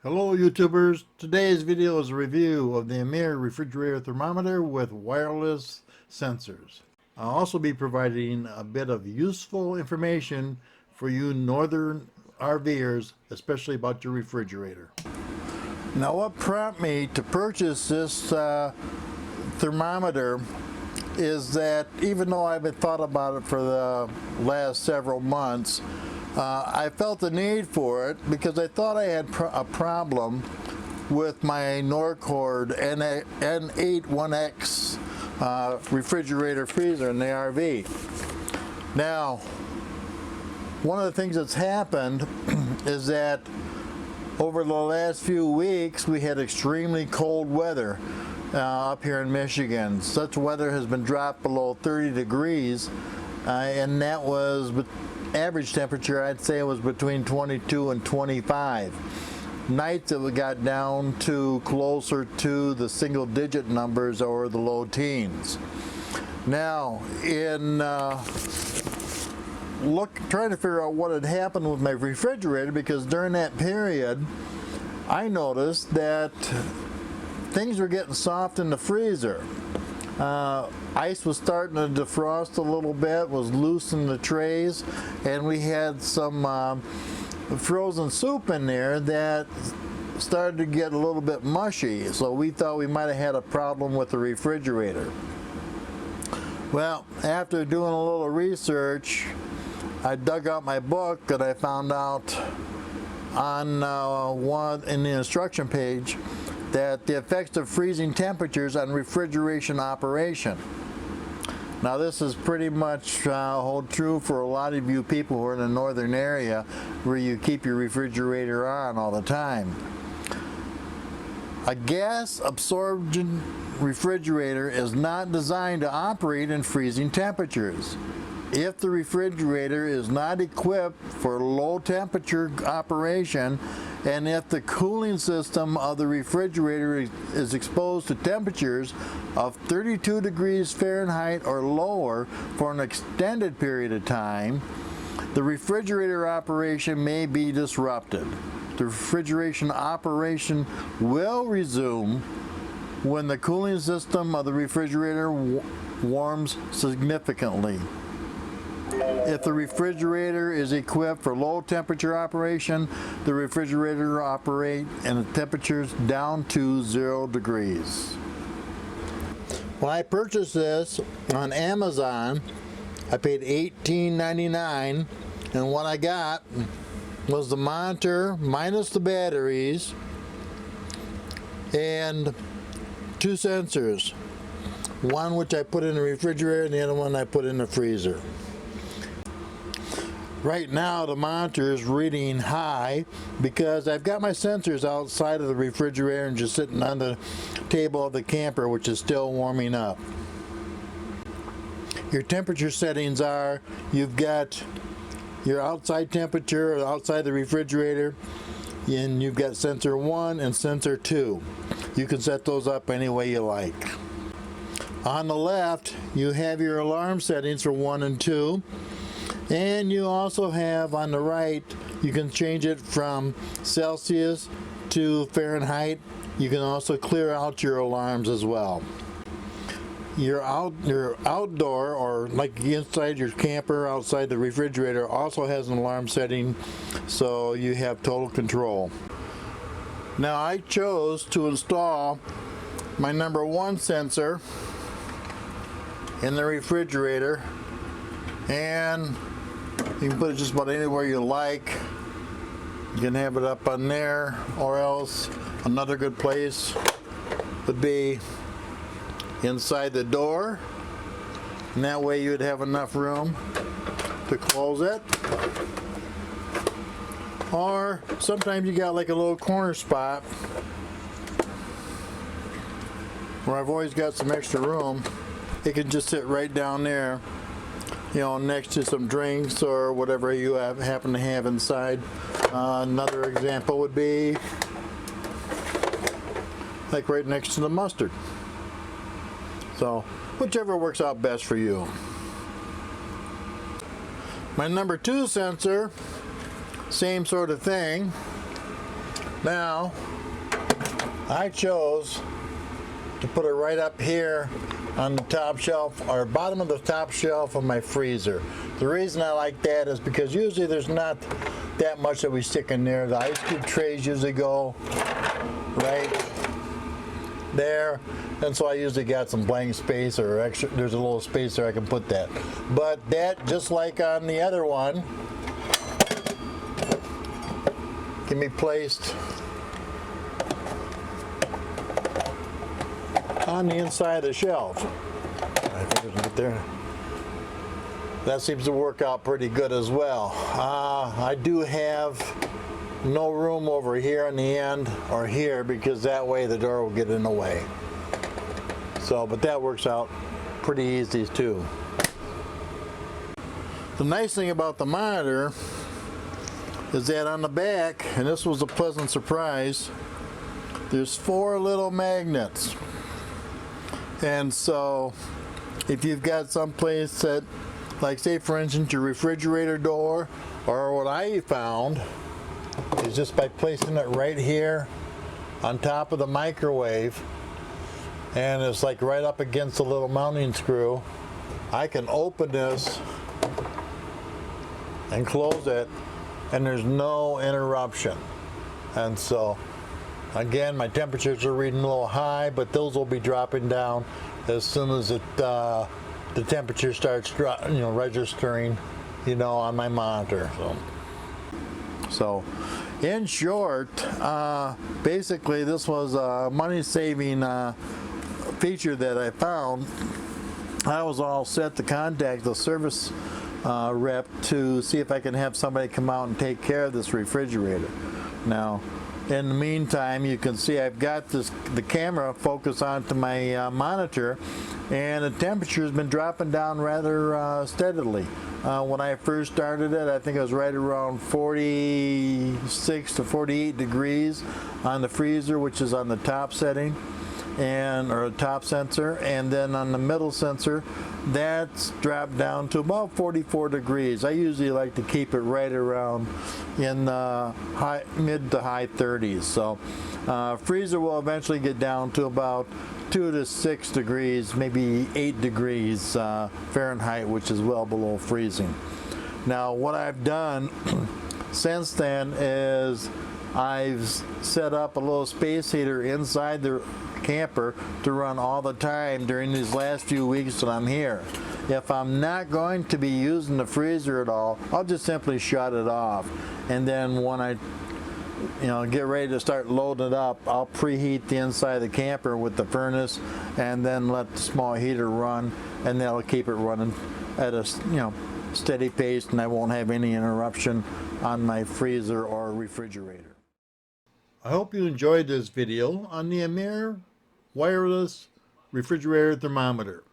Hello YouTubers, today's video is a review of the Amir Refrigerator thermometer with wireless sensors. I'll also be providing a bit of useful information for you northern RVers, especially about your refrigerator. Now what prompted me to purchase this thermometer is that even though I've been thought about it for the last several months, I felt the need for it because I thought I had a problem with my Norcord N81X refrigerator freezer in the RV. Now, one of the things that's happened is that over the last few weeks we had extremely cold weather up here in Michigan. Such weather has been dropped below 30 degrees and that was average temperature, I'd say it was between 22 and 25. Nights it got down to closer to the single digit numbers or the low teens. Now, in trying to figure out what had happened with my refrigerator, because during that period I noticed that things were getting soft in the freezer. Ice was starting to defrost a little bit, was loose in the trays, and we had some frozen soup in there that started to get a little bit mushy, so we thought we might have had a problem with the refrigerator. Well, after doing a little research, I dug out my book and I found out on in the instruction page that the effects of freezing temperatures on refrigeration operation. Now this is pretty much hold true for a lot of you people who are in the northern area where you keep your refrigerator on all the time. A gas absorption refrigerator is not designed to operate in freezing temperatures. If the refrigerator is not equipped for low temperature operation, and if the cooling system of the refrigerator is exposed to temperatures of 32 degrees Fahrenheit or lower for an extended period of time, the refrigerator operation may be disrupted. The refrigeration operation will resume when the cooling system of the refrigerator warms significantly. If the refrigerator is equipped for low temperature operation, the refrigerator will operate and the temperatures down to 0 degrees. When I purchased this on Amazon, I paid $18.99, and what I got was the monitor minus the batteries and 2 sensors. One which I put in the refrigerator and the other one I put in the freezer. Right now the monitor is reading high because I've got my sensors outside of the refrigerator and just sitting on the table of the camper, which is still warming up. Your temperature settings are, you've got your outside temperature outside the refrigerator, and you've got sensor 1 and sensor 2. You can set those up any way you like. On the left you have your alarm settings for 1 and 2. And you also have on the right, you can change it from Celsius to Fahrenheit. You can also clear out your alarms as well. Your outdoor, or like inside your camper, outside the refrigerator, also has an alarm setting, so you have total control. Now I chose to install my number 1 sensor in the refrigerator, and you can put it just about anywhere you like. You can have it up on there, or else another good place would be inside the door, and that way you'd have enough room to close it. Or sometimes you got like a little corner spot where I've always got some extra room. It can just sit right down there, you know, next to some drinks or whatever you happen to have inside. Another example would be like right next to the mustard. So whichever works out best for you. My number 2 sensor, same sort of thing. Now, I chose to put it right up here on the top shelf, or bottom of the top shelf of my freezer. The reason I like that is because usually there's not that much that we stick in there. The ice cube trays usually go right there, and so I usually got some blank space or extra. There's a little space there I can put that. But that, just like on the other one, can be placed on the inside of the shelf. I think we can get there. That seems to work out pretty good as well. I do have no room over here on the end or here, because that way the door will get in the way. So, but that works out pretty easy too. The nice thing about the monitor is that on the back, and this was a pleasant surprise, there's 4 little magnets. And so if you've got some place that, like say for instance your refrigerator door, or what I found is just by placing it right here on top of the microwave, and it's like right up against the little mounting screw, I can open this and close it and there's no interruption. And so again, my temperatures are reading a little high, but those will be dropping down as soon as the temperature starts registering, on my monitor. So in short, basically this was a money-saving feature that I found. I was all set to contact the service rep to see if I can have somebody come out and take care of this refrigerator. Now, in the meantime, you can see I've got the camera focused onto my monitor, and the temperature has been dropping down rather steadily. When I first started it, I think it was right around 46 to 48 degrees on the freezer, which is on the top setting, or top sensor, and then on the middle sensor, that's dropped down to about 44 degrees. I usually like to keep it right around in the mid to high 30s. So freezer will eventually get down to about 2 to 6 degrees, maybe 8 degrees Fahrenheit, which is well below freezing. Now what I've done since then is I've set up a little space heater inside the camper to run all the time during these last few weeks that I'm here. If I'm not going to be using the freezer at all, I'll just simply shut it off, and then when I get ready to start loading it up, I'll preheat the inside of the camper with the furnace, and then let the small heater run, and that'll keep it running at a steady pace, and I won't have any interruption on my freezer or refrigerator. I hope you enjoyed this video on the Amir Wireless Refrigerator Thermometer,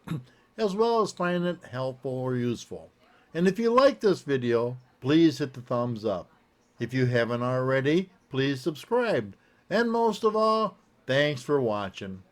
as well as finding it helpful or useful. And if you like this video, please hit the thumbs up. If you haven't already, please subscribe. And most of all, thanks for watching.